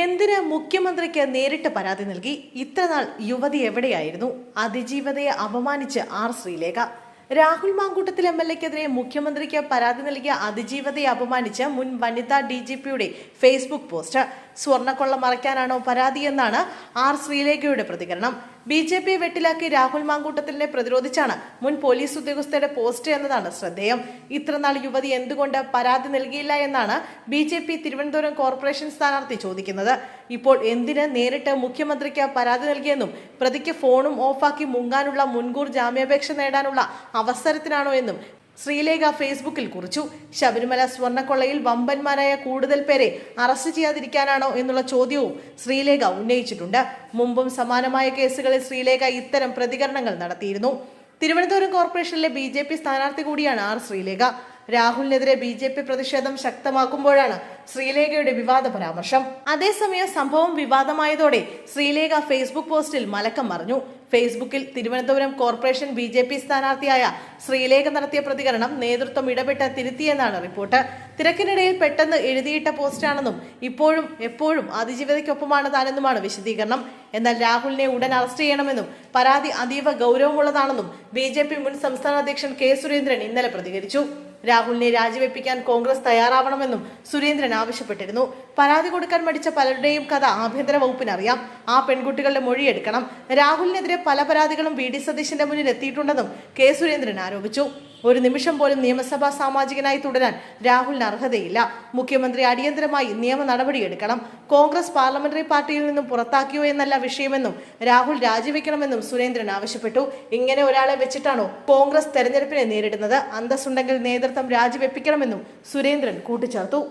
എന്തിന് മുഖ്യമന്ത്രിക്ക് നേരിട്ട് പരാതി നൽകി? ഇത്രനാൾ യുവതി എവിടെയായിരുന്നു? അതിജീവതയെ അപമാനിച്ച് ആർ ശ്രീലേഖ. രാഹുൽ മാങ്കൂട്ടത്തിൽ MLA-ക്കെതിരെ മുഖ്യമന്ത്രിക്ക് പരാതി നൽകിയ അതിജീവതയെ അപമാനിച്ച് മുൻ വനിതാ DGP-യുടെ ഫേസ്ബുക്ക് പോസ്റ്റ്. സ്വർണ്ണക്കൊള്ള മറയ്ക്കാനാണോ പരാതിയെന്നാണ് ആർ ശ്രീലേഖയുടെ പ്രതികരണം. BJP വെട്ടിലാക്കി രാഹുൽ മാങ്കൂട്ടത്തിലിനെ പ്രതിരോധിച്ചാണ് മുൻ പോലീസ് ഉദ്യോഗസ്ഥയുടെ പോസ്റ്റ് എന്നതാണ് ശ്രദ്ധേയം. ഇത്രനാൾ യുവതി എന്തുകൊണ്ട് പരാതി നൽകിയില്ല എന്നാണ് BJP തിരുവനന്തപുരം കോർപ്പറേഷൻ സ്ഥാനാർത്ഥി ചോദിക്കുന്നത്. ഇപ്പോൾ എന്തിന് നേരിട്ട് മുഖ്യമന്ത്രിക്ക് പരാതി നൽകിയെന്നും പ്രതിക്ക് ഫോണും ഓഫാക്കി മുങ്ങാനുള്ള മുൻകൂർ ജാമ്യാപേക്ഷ നേടാനുള്ള അവസരത്തിനാണോ എന്നും ശ്രീലേഖ ഫേസ്ബുക്കിൽ കുറിച്ചു. ശബരിമല സ്വർണ്ണക്കൊള്ളയിൽ വമ്പന്മാരായ കൂടുതൽ പേരെ അറസ്റ്റ് ചെയ്യാതിരിക്കാനാണോ എന്നുള്ള ചോദ്യവും ശ്രീലേഖ ഉന്നയിച്ചിട്ടുണ്ട്. മുമ്പും സമാനമായ കേസുകളിൽ ശ്രീലേഖ ഇത്തരം പ്രതികരണങ്ങൾ നടത്തിയിരുന്നു. തിരുവനന്തപുരം കോർപ്പറേഷനിലെ BJP സ്ഥാനാർത്ഥി കൂടിയാണ് ആർ ശ്രീലേഖ. രാഹുലിനെതിരെ BJP പ്രതിഷേധം ശക്തമാക്കുമ്പോഴാണ് ശ്രീലേഖയുടെ വിവാദ പരാമർശം. അതേസമയം സംഭവം വിവാദമായതോടെ ശ്രീലേഖ ഫേസ്ബുക്ക് പോസ്റ്റിൽ മലക്കം മറിഞ്ഞു. ഫേസ്ബുക്കിൽ തിരുവനന്തപുരം കോർപ്പറേഷൻ BJP സ്ഥാനാർത്ഥിയായ ശ്രീലേഖ നടത്തിയ പ്രതികരണം നേതൃത്വം ഇടപെട്ട് തിരുത്തിയെന്നാണ് റിപ്പോർട്ട്. തിരക്കിനിടയിൽ പെട്ടെന്ന് എഴുതിയിട്ട പോസ്റ്റാണെന്നും ഇപ്പോഴും എപ്പോഴും അതിജീവതയ്ക്കൊപ്പമാണ് താനെന്നുമാണ് വിശദീകരണം. എന്നാൽ രാഹുലിനെ ഉടൻ അറസ്റ്റ് ചെയ്യണമെന്നും പരാതി അതീവ ഗൗരവമുള്ളതാണെന്നും BJP മുൻ സംസ്ഥാന അധ്യക്ഷൻ K സുരേന്ദ്രൻ ഇന്നലെ പ്രതികരിച്ചു. രാഹുലിനെ രാജിവെപ്പിക്കാൻ കോൺഗ്രസ് തയ്യാറാവണമെന്നും സുരേന്ദ്രൻ ആവശ്യപ്പെട്ടിരുന്നു. പരാതി കൊടുക്കാൻ മടിച്ച പലരുടെയും കഥ ആഭ്യന്തര വകുപ്പിന് അറിയാം. ആ പെൺകുട്ടികളുടെ മൊഴിയെടുക്കണം. രാഹുലിനെതിരെ പല പരാതികളും VD സതീശന്റെ മുന്നിൽ എത്തിയിട്ടുണ്ടെന്നും K സുരേന്ദ്രൻ ആരോപിച്ചു. ഒരു നിമിഷം പോലും നിയമസഭാ സാമാജികനായി തുടരാൻ രാഹുലിന് അർഹതയില്ല. മുഖ്യമന്ത്രി അടിയന്തരമായി നിയമ നടപടിയെടുക്കണം. കോൺഗ്രസ് പാർലമെന്ററി പാർട്ടിയിൽ നിന്നും പുറത്താക്കിയോ എന്നല്ല വിഷയമെന്നും രാഹുൽ രാജിവെക്കണമെന്നും സുരേന്ദ്രൻ ആവശ്യപ്പെട്ടു. ഇങ്ങനെ ഒരാളെ വെച്ചിട്ടാണോ കോൺഗ്രസ് തെരഞ്ഞെടുപ്പിനെ നേരിടുന്നത്? അന്തസ്സുണ്ടെങ്കിൽ നേതൃത്വം രാജിവെപ്പിക്കണമെന്നും സുരേന്ദ്രൻ കൂട്ടിച്ചേർത്തു.